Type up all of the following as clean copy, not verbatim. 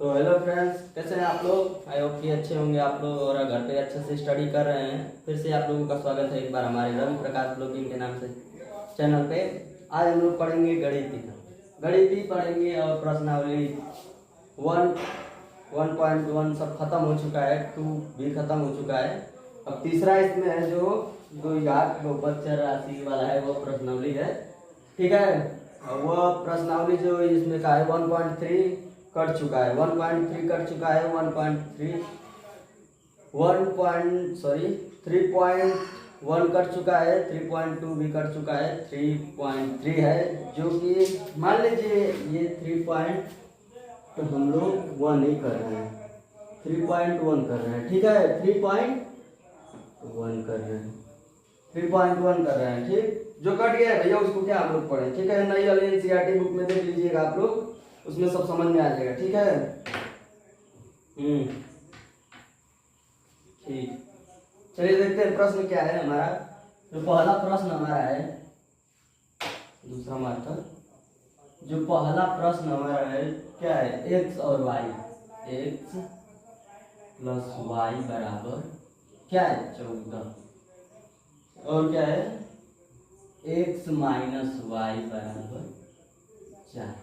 तो hello friends, कैसे हैं आप लोग। आई होप कि अच्छे होंगे आप लोग और घर पे अच्छे से स्टडी कर रहे हैं। फिर से आप लोगों का स्वागत है एक बार हमारे रवि प्रकाश ब्लॉगिंग के नाम से चैनल पे। आज हम लोग पढ़ेंगे गणित पढ़ेंगे और प्रश्नावली 1.1 सब खत्म हो चुका है, 2 भी खत्म हो चुका है। अब तीसरा इसमें है जो द्विघात बहुपद चर राशि वाला है, वो प्रश्नावली है। ठीक है, वो प्रश्नावली जो इसमें का है 1.3 कट चुका है, 1.3 कट चुका है, 3.1 कट चुका है, 3.2 भी कट चुका है, 3.3 है जो कि मान लीजिए ये 3. तो हम लोग 1 ही कर रहे हैं, 3.1 कर रहे हैं। ठीक है, 3.1 कर रहे हैं, 3.1 कर रहे हैं। ठीक, जो कट गया है भैया उसको क्या हम लोग पढ़े। ठीक है, नई वाली एनसीईआरटी बुक में देख लीजिएगा आप लोग, उसमें सब समझ में आ जाएगा। ठीक है, ठीक, चलिए देखते हैं प्रश्न क्या है हमारा। जो पहला प्रश्न हमारा है, दूसरा मात्र जो पहला प्रश्न हमारा है क्या है, एक्स और वाई, एक्स प्लस वाई बराबर क्या है 14, और क्या है एक्स माइनस वाई बराबर 4।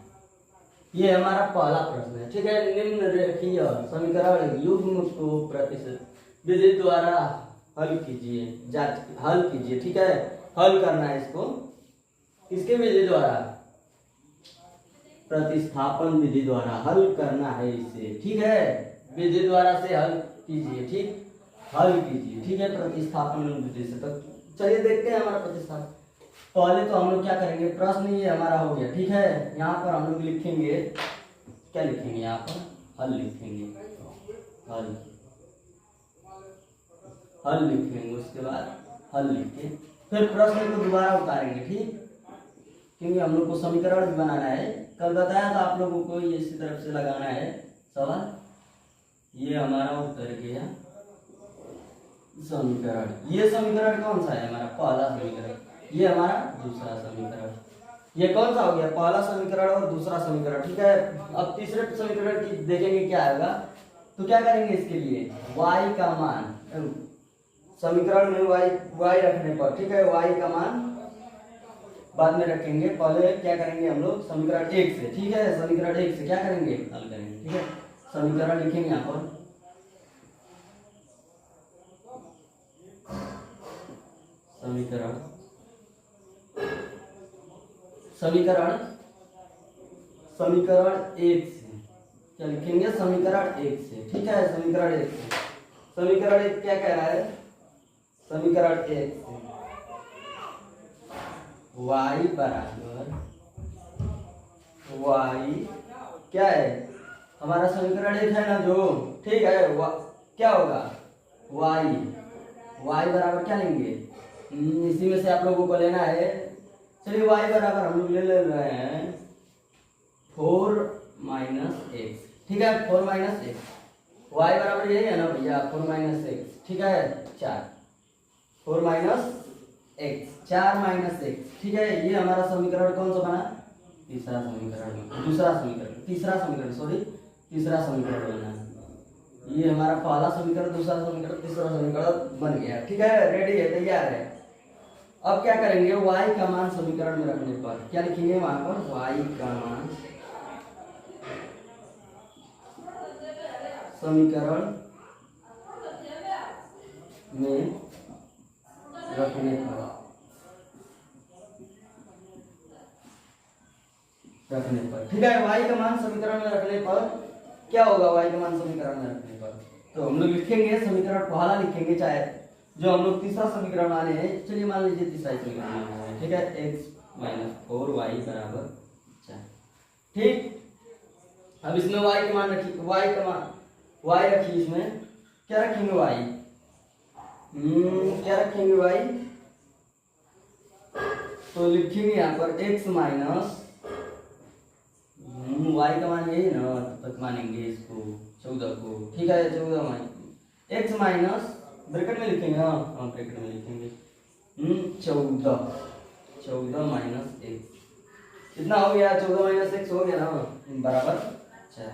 ये हमारा पहला प्रश्न है। ठीक है, निम्न रेखीय समीकरण युग्म को प्रतिशत विधि द्वारा हल कीजिए, हल कीजिए। ठीक है, हल करना है इसको, किसके विधि द्वारा, प्रतिस्थापन विधि द्वारा हल करना है इसे। ठीक है, विधि द्वारा से हल कीजिए। ठीक, हल कीजिए। ठीक है, प्रतिस्थापन विधि से। तो चलिए देखते हैं हमारा प्रतिस्थापन। पहले तो हम लोग क्या करेंगे, प्रश्न ये हमारा हो गया। ठीक है, यहाँ पर हम लोग लिखेंगे, क्या लिखेंगे यहाँ पर, हल लिखेंगे, हल लिखेंगे। उसके बाद हल लिख के फिर प्रश्न को दोबारा उतारेंगे। ठीक, क्योंकि हम लोग को समीकरण भी बनाना है। कल बताया था आप लोगों को, ये इसी तरफ से लगाना है सवाल। ये हमारा उतर गया समीकरण। ये समीकरण कौन सा है, हमारा पहला समीकरण। ये हमारा दूसरा समीकरण। ये कौन सा हो गया, पहला समीकरण और दूसरा समीकरण। ठीक है, अब तीसरे समीकरण की देखेंगे क्या आएगा। तो क्या करेंगे इसके लिए, y का मान समीकरण में y रखने पर, ठीक है, y का मान बाद में रखेंगे। पहले क्या करेंगे हम लोग, समीकरण 1 से। ठीक है, समीकरण 1 से क्या करेंगे, हल करेंगे। ठीक है, समीकरण लिखेंगे यहाँ पर, समीकरण समीकरण 1 से क्या लिखेंगे, समीकरण 1 से। ठीक है, समीकरण 1 से, समीकरण 1 क्या कह रहा है, समीकरण 1 से y बराबर, y क्या है, हमारा समीकरण 1 है ना जो। ठीक है, क्या होगा, y बराबर क्या लेंगे, इसी में से आप लोगों को लेना है। चलिए y बराबर हम लोग ले रहे हैं 4 - x। ठीक है, 4 - x, y बराबर यही है ना भैया, 4 - x। ठीक है, 4, 4 - x, 4 - x। ठीक है, ये हमारा समीकरण कौन सा बना, तीसरा समीकरण, तीसरा समीकरण बना। ये हमारा पहला समीकरण, दूसरा समीकरण, तीसरा समीकरण बन गया। ठीक है, रेडी है, तैयार है। अब क्या करेंगे, y का मान समीकरण में रखने पर क्या लिखेंगे, वहां पर y का मान समीकरण में रखने पर, ठीक है, y का मान समीकरण में रखने पर क्या होगा, y का मान समीकरण में रखने पर तो हम लोग लिखेंगे समीकरण पहला लिखेंगे, चाहे जो हम लोग तीसरा समीकरण माने हैं। चलिए मान लीजिए तीसरा समीकरण माना है। ठीक है, x - 4y बराबर 4। ठीक, अब इसमें y का मान रखिए, y रखिए, इसमें क्या रखेंगे, y क्या रखेंगे, y तो लिखेंगे यहाँ पर x माइनस y का मान यही ना, तब तक मानेंगे इसको 14 को। ठीक है, 14 x माइनस ब्रैकेट में लिखेंगे, हाँ ब्रैकेट में लिखेंगे 14 - x कितना हो गया, 14 - x हो गया ना, बराबर 4।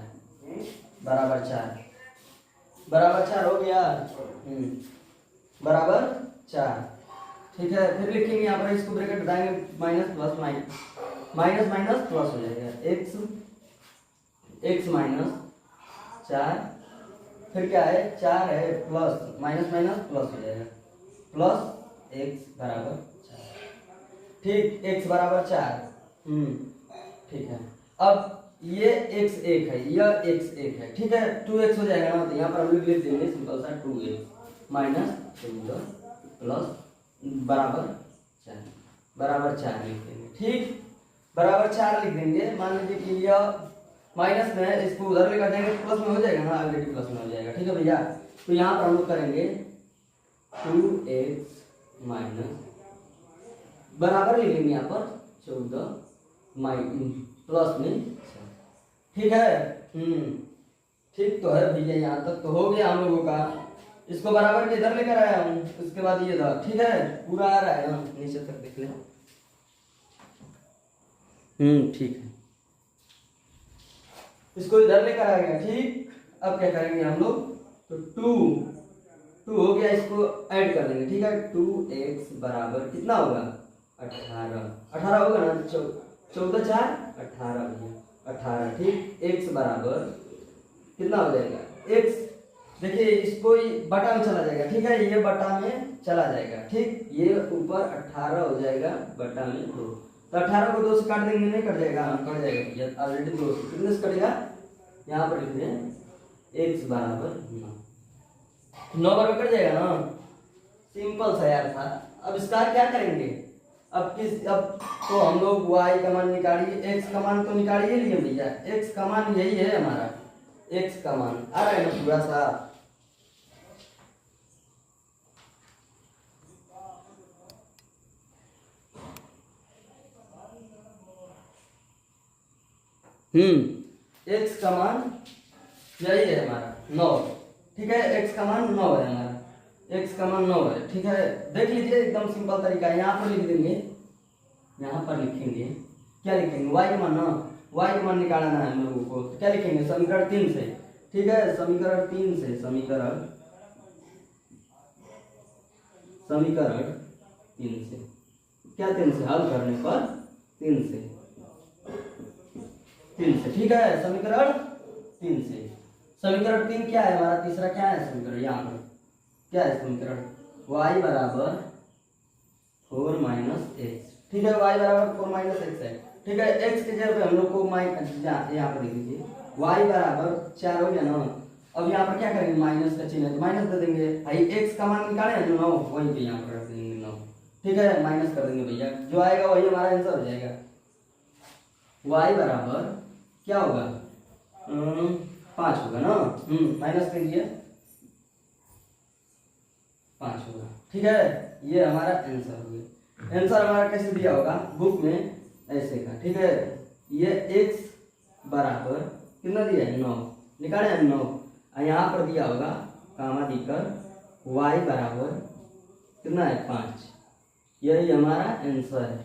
बराबर 4, बराबर 4 हो गया। बराबर 4। ठीक है, फिर लिखेंगे यहाँ पर, इसको ब्रैकेट हटाएंगे, minus plus minus minus plus हो जाएगा, x माइनस 4, फिर क्या है 4 है, प्लस माइनस माइनस प्लस हो जाएगा, प्लस x बराबर 4। ठीक, x बराबर 4। ठीक है, अब ये x1 है, यह x1 है। ठीक है, 2x हो जाएगा ना, तो यहाँ पर हम लोग लिख देंगे सिंपल सा 2x माइनस 14 प्लस बराबर 4, बराबर 4 लिख देंगे। ठीक, बराबर 4 लिख देंगे। मान लीजिए कि यह माइनस में है, इसको उधर लेकर जाएंगे तो प्लस में हो जाएगा ना, ऑलरेडी प्लस में हो जाएगा। ठीक है भैया, तो यहाँ पर हम लोग करेंगे 2x माइनस बराबर लिखेंगे यहाँ पर 14 प्लस में। ठीक है, ठीक तो है भैया, यहाँ तक तो हो गया हम लोगों का। इसको बराबर के इधर लेकर आया हूँ, उसके बाद ये था। ठीक है, पूरा आ रहा है ना, नीचे तक देख ले। ठीक है, इसको इधर लेकर आ गया। ठीक, अब क्या करेंगे हम लोग, तो 2 हो गया, इसको ऐड कर देंगे। ठीक है, 2x बराबर कितना होगा 18 होगा ना, 14 4 18 भैया 18। ठीक, x बराबर कितना हो जाएगा, x देखिए इसको बटा में चला जाएगा। ठीक है, ये बटा में चला जाएगा। ठीक, ये ऊपर 18 हो जाएगा बटा में 2, तो 18 को 2 से काट देंगे, नहीं कट जाएगा, कट जाएगा, ये ऑलरेडी 2 से कितने से कटेगा, यहाँ पर लिख दें x बराबर 9 बार में कट जाएगा ना, सिंपल सा यार था। अब इसका क्या करेंगे, अब तो हम लोग y का मान निकालिए, x का मान तो निकाल ही लिए भैया, x का मान यही है हमारा, x का मान आ रहा है ना पूरा सा। x का मान यही है हमारा 9। ठीक है, x का मान 9 है हमारा, x का मान 9 है। ठीक है, देख लीजिए एकदम सिंपल तरीका है। यहाँ पर लिख देंगे, यहाँ पर लिखेंगे, क्या लिखेंगे, y का मान ना, y का मान निकालना है हम लोगों को, तो क्या लिखेंगे समीकरण 3 से। ठीक है, समीकरण 3 से, समीकरण 3 से, क्या 3 से, हल करने पर 3 से। ठीक है, समीकरण 3 से, समीकरण 3 क्या है हमारा, तीसरा क्या है समीकरण, यहाँ पर क्या है समीकरण, y बराबर 4 माइनस एक्स। ठीक है, y बराबर 4 माइनस एक्स है। ठीक है, x के जगह पे हम लोग को यहाँ पर देख लीजिए, y बराबर 4 हो गया ना। अब यहाँ पर क्या करेंगे, माइनस का चिन्ह है तो माइनस दे देंगे भाई, x का मान निकाले हैं जो 9, वही पे यहाँ पर रख देंगे 9। ठीक है, माइनस कर देंगे भैया, जो आएगा वही हमारा आंसर हो जाएगा। y बराबर क्या होगा, 5 होगा ना, माइनस कीजिए 5 होगा। ठीक है, ये हमारा आंसर हो गया। आंसर हमारा कैसे दिया होगा बुक में, ऐसे का। ठीक है, ये x बराबर कितना दिया है 9, निकाले हैं 9, यहाँ पर दिया होगा कामा देकर y बराबर कितना है 5। यही हमारा आंसर है,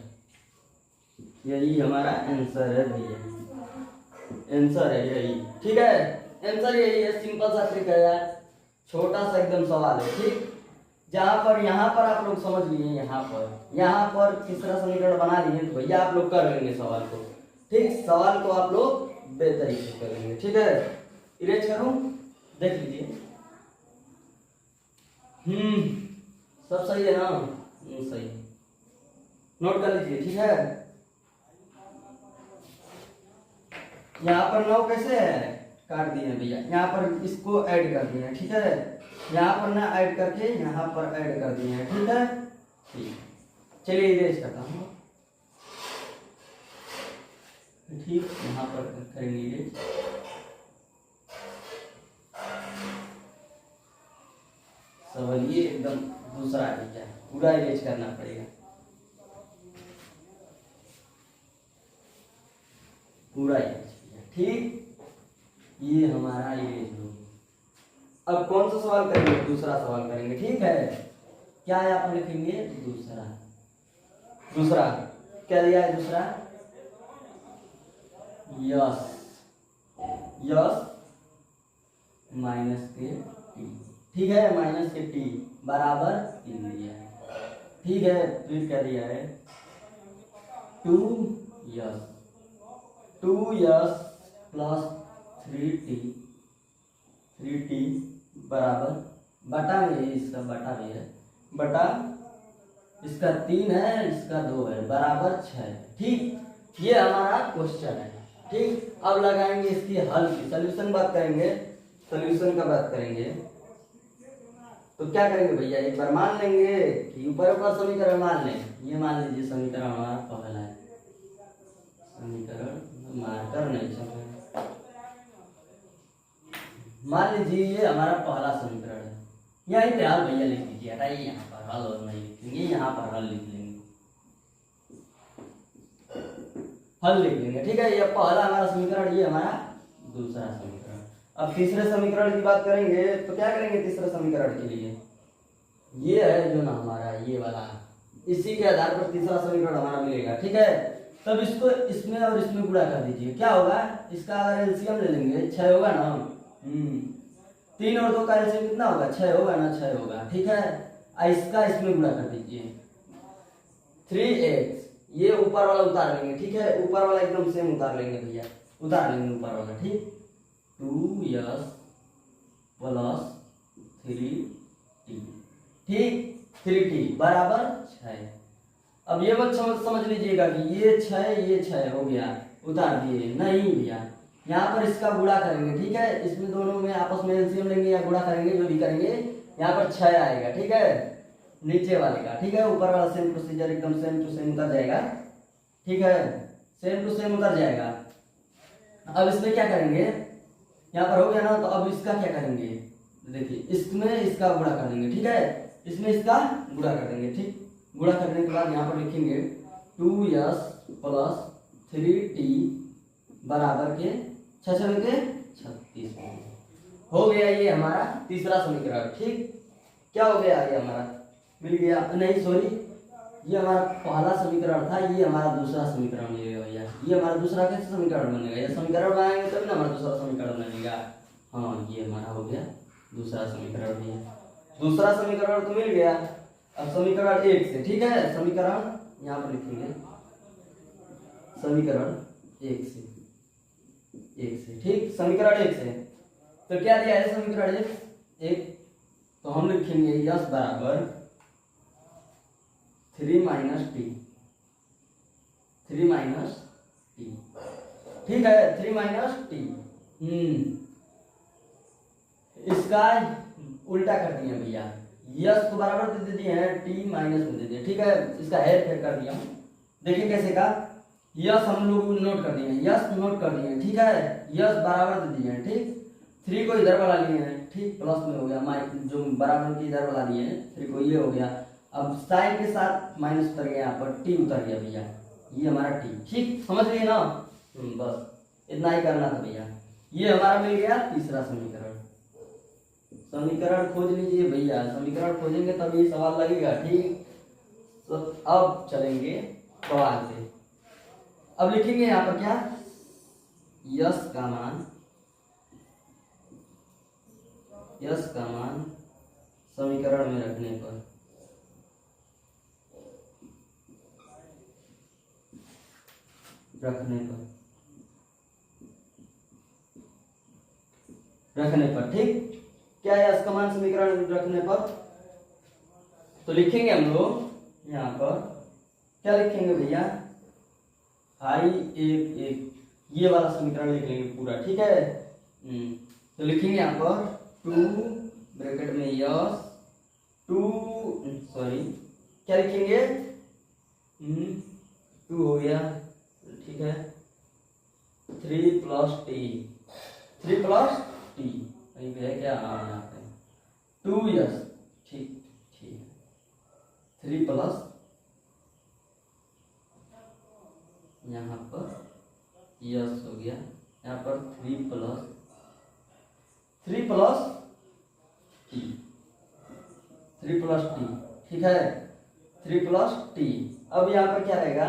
यही हमारा आंसर है भैया, आंसर है यही। ठीक है, आंसर यही है, सिंपल सा ट्रिक है यार, छोटा सा एकदम सवाल है। ठीक, जहाँ पर यहाँ पर आप लोग समझ लिए, यहाँ पर तीसरा समीकरण बना लिए तो भैया आप लोग कर लेंगे सवाल को। ठीक, सवाल को आप लोग बेहतरीन से कर लेंगे। ठीक है, इरेज करूं, देख लीजिए, सब सही है ना, सही है, नोट कर लीजिए। ठीक है, यहाँ पर 9 कैसे है, काट दिए भैया, यहाँ पर इसको ऐड कर दिए। ठीक है, यहाँ पर ना ऐड करके यहाँ पर ऐड कर दिए हैं। ठीक है, ठीक, चलिए इरेज करता हूँ। ठीक, यहाँ पर करेंगे इरेज, समझिए एकदम दूसरा है, पूरा इरेज करना पड़ेगा, पूरा इरेज। ठीक, ये हमारा इरेज हो। अब कौन सा सवाल करेंगे, दूसरा सवाल करेंगे। ठीक है, क्या है आप लिखेंगे दूसरा, दूसरा क्या दिया है, दूसरा यस, यस माइनस के टी, ठीक है, माइनस के टी बराबर 3 दिया है, ठीक है। फिर क्या दिया है 2s प्लस 3t बराबर बटा में, इसका बटा में है, बटा इसका 3 है, इसका 2 है, बराबर 6, ठीक। ये हमारा क्वेश्चन है, ठीक। अब लगाएंगे इसकी हल की, सॉल्यूशन बात करेंगे, सॉल्यूशन का बात करेंगे। तो क्या करेंगे भैया, एक बार मान लेंगे कि ऊपर ऊपर समीकरण मान लें। ये मान लीजिए समीकरण हमारा पहला है, समीकरण मार्कर नहीं चल रहा है, मान लीजिए ये हमारा पहला समीकरण है। यहीं पे हल भैया लिख दीजिए, हटाइए यहाँ पर हल और नहीं लिखेंगे, यहाँ पर हल लिख लेंगे, हल लिख लेंगे, ठीक है। ये पहला हमारा समीकरण, ये हमारा दूसरा समीकरण। अब तीसरे समीकरण की बात करेंगे, तो क्या करेंगे तीसरे समीकरण के लिए, ये है जो ना हमारा ये वाला, इसी के आधार पर तीसरा समीकरण हमारा मिलेगा, ठीक है। तब इसको इसमें और इसमें गुणा कर दीजिए, क्या होगा, इसका अगर एलसीएम ले लेंगे 6 होगा ना, 3 और 2 का एलसीएम कितना होगा, 6 होगा ना, 6 होगा, ठीक है। इसका इसमें गुणा कर दीजिए 3x, ये ऊपर वाला उतार लेंगे, ठीक है, ऊपर वाला एकदम सेम उतार लेंगे भैया, उतार लेंगे ऊपर वाला, ठीक। 2s प्लस 3t, ठीक, 3t बराबर 6। अब ये मत समझ लीजिएगा कि ये 6 हो गया, उतार दिए, नहीं भैया, यहाँ पर इसका गुणा करेंगे, ठीक है। इसमें दोनों में आपस में एलसीएम लेंगे या गुणा करेंगे, जो भी करेंगे, यहाँ पर 6 आएगा, ठीक है, नीचे वाले का, ठीक है। ऊपर वाला सेम प्रोसीजर एकदम सेम टू सेम उतर जाएगा, ठीक है, सेम टू सेम उतर जाएगा। अब इसमें क्या करेंगे, यहाँ पर हो गया ना, तो अब इसका क्या करेंगे, देखिए इसमें इसका गुणा कर देंगे, ठीक है, इसमें इसका गुणा कर देंगे, ठीक। गुणा करने के बाद यहाँ पर लिखेंगे 2s प्लस 3t बराबर के 6 के 36 हो गया। ये हमारा तीसरा समीकरण, ठीक। क्या हो गया, ये हमारा मिल गया, नहीं सॉरी, ये हमारा पहला समीकरण था, ये हमारा दूसरा समीकरण मिलेगा भैया। ये हमारा दूसरा कैसे समीकरण बनेगा, ये समीकरण बनाएंगे तभी ना हमारा दूसरा समीकरण बनेगा। हाँ, ये हमारा हो गया दूसरा समीकरण भी है, दूसरा समीकरण तो मिल गया। अब समीकरण 1 से, ठीक है, समीकरण यहाँ पर लिखेंगे, समीकरण 1 से, ठीक, समीकरण 1 से। तो क्या दिया है समीकरण 1, तो हम लिखेंगे यस बराबर 3 - t, ठीक है, 3 - t। इसका उल्टा कर दिया भैया, यस को बराबर दे दिए हैं, टी माइनस में दे दिए, ठीक है। इसका हेर फेर कर दिया, देखिए कैसे का, यस हम लोग नोट कर दिए, यस नोट कर दिए, ठीक है, यस बराबर दे दिए हैं, ठीक। 3 को इधर वाला लिए हैं, ठीक, प्लस में हो गया, जो बराबर की इधर वाला लिए हैं 3 को, ये हो गया। अब साइन के साथ माइनस उतर गया, यहाँ पर टी उतर गया भैया, ये हमारा टी, ठीक, समझ लिए ना, बस इतना ही करना था भैया। ये हमारा मिल गया तीसरा समीकरण। समीकरण खोज लीजिए भैया, समीकरण खोजेंगे तब ये सवाल लगेगा, ठीक। तो अब चलेंगे सवाल से, अब लिखेंगे यहाँ पर क्या, यस का मान, समीकरण में रखने पर ठीक, क्या है यस का मान समीकरण रखने पर, तो लिखेंगे हम लोग यहाँ पर, क्या लिखेंगे भैया, I1 ये वाला समीकरण लिख लेंगे पूरा, ठीक है। तो लिखेंगे यहाँ पर 2 ब्रैकेट में यस 2, सॉरी क्या लिखेंगे, 2 हो गया, ठीक है, 3 + t, कहीं पे है क्या, हाँ यहाँ पे 2s, ठीक, 3 प्लस यहाँ पर यस हो गया, यहाँ पर 3 + t, ठीक है, 3 + t। अब यहाँ पर क्या रहेगा,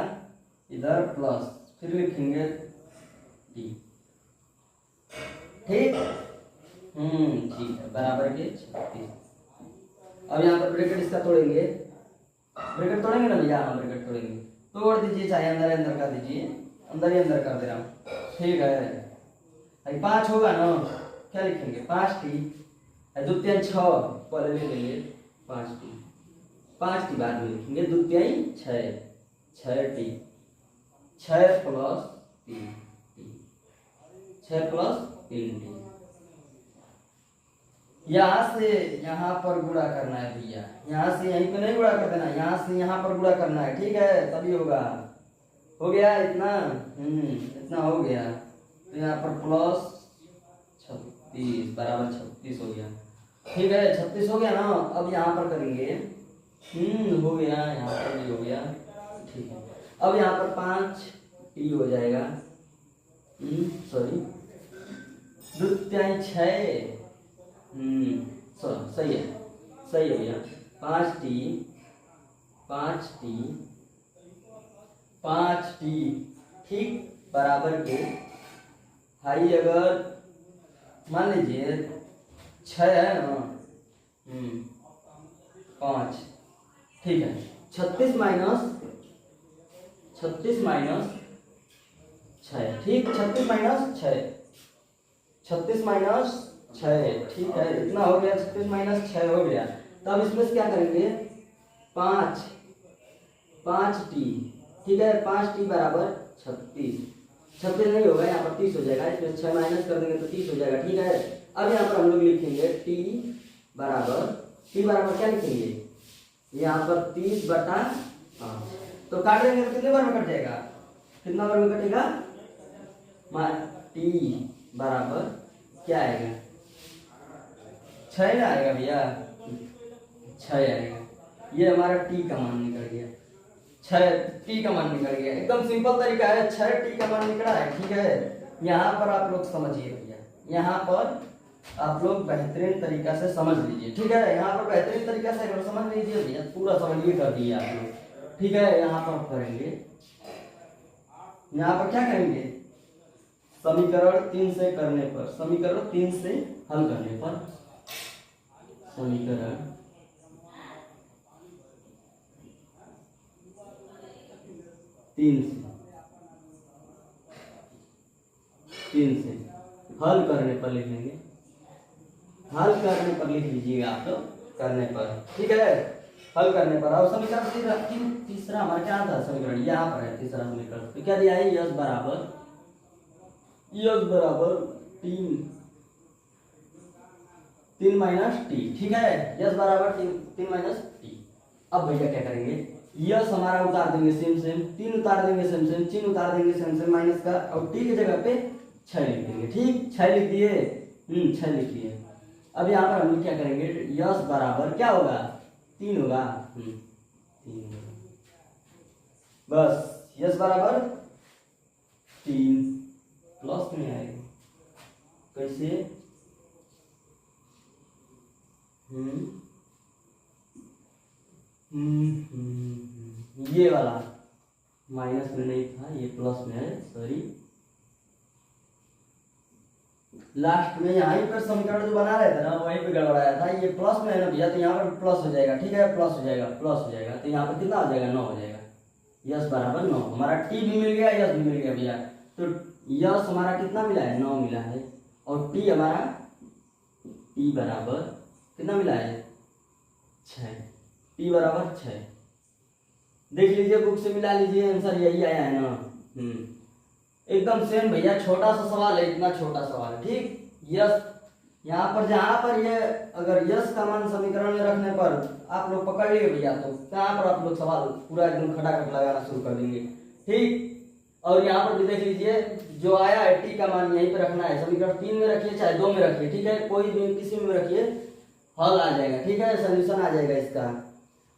इधर प्लस, फिर लिखेंगे t, ठीक। ठीक है, बराबर के 36। अब यहाँ पर ब्रैकेट इसका तोड़ेंगे, ब्रैकेट तोड़ेंगे ना भैया, हाँ ब्रैकेट तोड़ेंगे, तोड़ दीजिए, चाहे अंदर अंदर कर दीजिए, अंदर ही अंदर कर दे रहा हूँ, ठीक है। अभी 5 होगा ना, क्या लिखेंगे 5t, द्वितीय 6 पहले लिखेंगे 5t, 5t बाद में लिखेंगे, द्वितीय 6t, 6 plus 3t, 6 plus 3t। यहाँ से यहाँ पर गुणा करना है भैया, यहाँ से यहीं पे नहीं गुणा कर देना, यहाँ से यहाँ पर गुणा करना है, ठीक है, तभी होगा। हो गया इतना, इतना हो गया, तो यहाँ पर प्लस 36 बराबर 36 हो गया, ठीक है, 36 हो गया ना। अब यहाँ पर करेंगे, हो गया, यहाँ पर भी हो गया, ठीक है। अब यहाँ पर 5t हो जाएगा, सॉरी द्वितीय 6, सही है, सही हो गया, 5t, ठीक, बराबर के हाई, अगर मान लीजिए 6 है ना, 5, ठीक है, 36 माइनस 6, ठीक, 36 माइनस 6, ठीक है, इतना हो गया, 36 माइनस 6 हो गया। तब इसमें से क्या करेंगे, 5t, ठीक है, 5t बराबर 36, 36 नहीं होगा, यहाँ पर 30 हो जाएगा, इसमें 6 माइनस कर देंगे तो 30 हो जाएगा, ठीक है। अब यहाँ पर हम लोग लिखेंगे t बराबर क्या लिखेंगे, यहाँ पर 30/5, तो काट देंगे तो कितने बार में कट जाएगा, कितना बार में कटेगा, t बराबर क्या आएगा, 6 ना आएगा भैया, 6 आएगा, ये हमारा t का मान निकल गया, 6t का मान निकल गया, एकदम सिंपल तरीका है, 6t का मान निकला है, ठीक है। यहाँ पर आप लोग समझिए भैया, यहाँ पर आप लोग बेहतरीन तरीका से समझ लीजिए, ठीक है, यहाँ पर बेहतरीन तरीका से अगर समझ लीजिए भैया, पूरा समझिए कर दिए आप लोग, ठीक है। यहाँ पर करेंगे, यहाँ पर क्या करेंगे, समीकरण 3 से करने पर, समीकरण 3 से हल करने पर, समीकरण 3 से हल करने पर लिखेंगे, हल करने पर लिख लीजिएगा आप लोग, करने पर, ठीक है, हल करने पर। और समीकरण तीसरा हमारा क्या था, समीकरण यहाँ पर है, तीसरा समीकरण, तो क्या दिया है, यस बराबर 3 माइनस टी, ठीक है, यस बराबर 3 माइनस टी। अब भैया क्या करेंगे, यस हमारा उतार देंगे सेम, 3 उतार देंगे सेम, चिन्ह उतार देंगे सेम माइनस का, और टी की जगह पे 6 लिख देंगे, ठीक, 6 लिख दिए, 6 लिख दिए। अब यहाँ पर हम लोग क्या करेंगे, यस बराबर क्या होगा, 3 होगा, 3 होगा, बस यस बराबर 3, प्लस में आएगा, कैसे, ये वाला माइनस में नहीं था, ये प्लस में है, सॉरी, लास्ट में यहीं पर समीकरण जो बना रहे थे ना, वहीं पे गड़बड़ाया था, ये प्लस में है ना भैया, तो यहाँ पर प्लस हो जाएगा, ठीक है, प्लस हो जाएगा, तो यहाँ पर कितना हो जाएगा, 9 हो जाएगा, यस बराबर 9, हमारा टी भी मिल गया, यस भी मिल गया भैया, तो यस हमारा कितना मिला है, 9 मिला है, और टी हमारा, टी बराबर कितना मिला है, 6, टी बराबर 6, देख लीजिए बुक से मिला लीजिए, आंसर यही आया है ना, एकदम सेम भैया, छोटा सा सवाल है, इतना छोटा सवाल है, ठीक। यस यहाँ पर, जहाँ पर ये अगर यस का मान समीकरण में रखने पर आप लोग पकड़ लिए भैया, तो यहाँ पर आप लोग सवाल पूरा एकदम खटाखट लगाना शुरू कर देंगे, ठीक। और यहाँ पर भी देख लीजिए, जो आया है टी का मान यहीं पे रखना है, समीकरण 3 में रखिए चाहे 2 में रखिए, ठीक है, कोई भी किसी में रखिए, हल आ जाएगा, ठीक है, सोल्यूशन आ जाएगा इसका।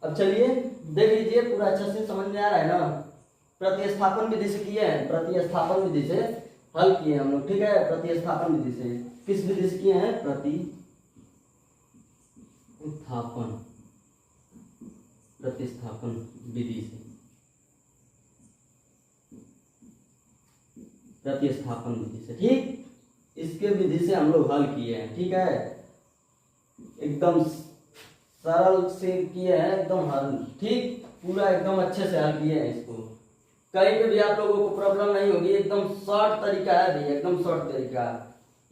अब चलिए देख लीजिए, पूरा अच्छे से समझ में आ रहा है ना, प्रतिस्थापन विधि से किए हैं, प्रतिस्थापन विधि से हल किए हम लोग, ठीक है, प्रतिस्थापन विधि से, किस विधि से किए हैं, प्रतिस्थापन विधि से, प्रतिस्थापन विधि से, ठीक। इसके विधि से हम लोग हल किए हैं, ठीक है, एकदम सरल से किए हैं, एकदम हल, ठीक, पूरा एकदम अच्छे से हल किए हैं इसको। कहीं पे भी आप लोगों को प्रॉब्लम नहीं होगी, एकदम शॉर्ट तरीका है भैया, एकदम शॉर्ट तरीका,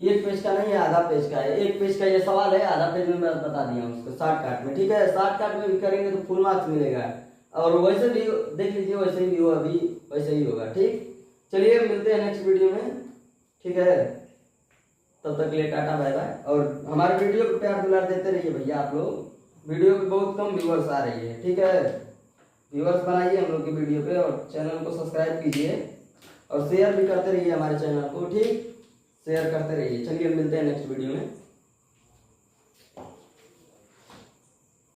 एक पेज का नहीं है, आधा पेज का है। एक पेज का ये सवाल है, आधा पेज में मैं बता दिया उसको शॉर्टकट में, ठीक है। शॉर्टकट में भी करेंगे तो फुल मार्क्स मिलेगा, और वैसे भी देख लीजिए, वैसे ही हो, अभी वैसे ही होगा, ठीक। चलिए मिलते हैं नेक्स्ट वीडियो में, ठीक है, तब तक के लिए टाटा बाय बाय। और हमारे वीडियो को प्यार दुलार देते रहिए भैया आप लोग, वीडियो पे बहुत कम व्यूअर्स आ रही है, ठीक है, व्यूअर्स बनाइए हम लोग की वीडियो पे, और चैनल को सब्सक्राइब कीजिए और शेयर भी करते रहिए हमारे चैनल को, ठीक, शेयर करते रहिए। चलिए मिलते हैं नेक्स्ट वीडियो में।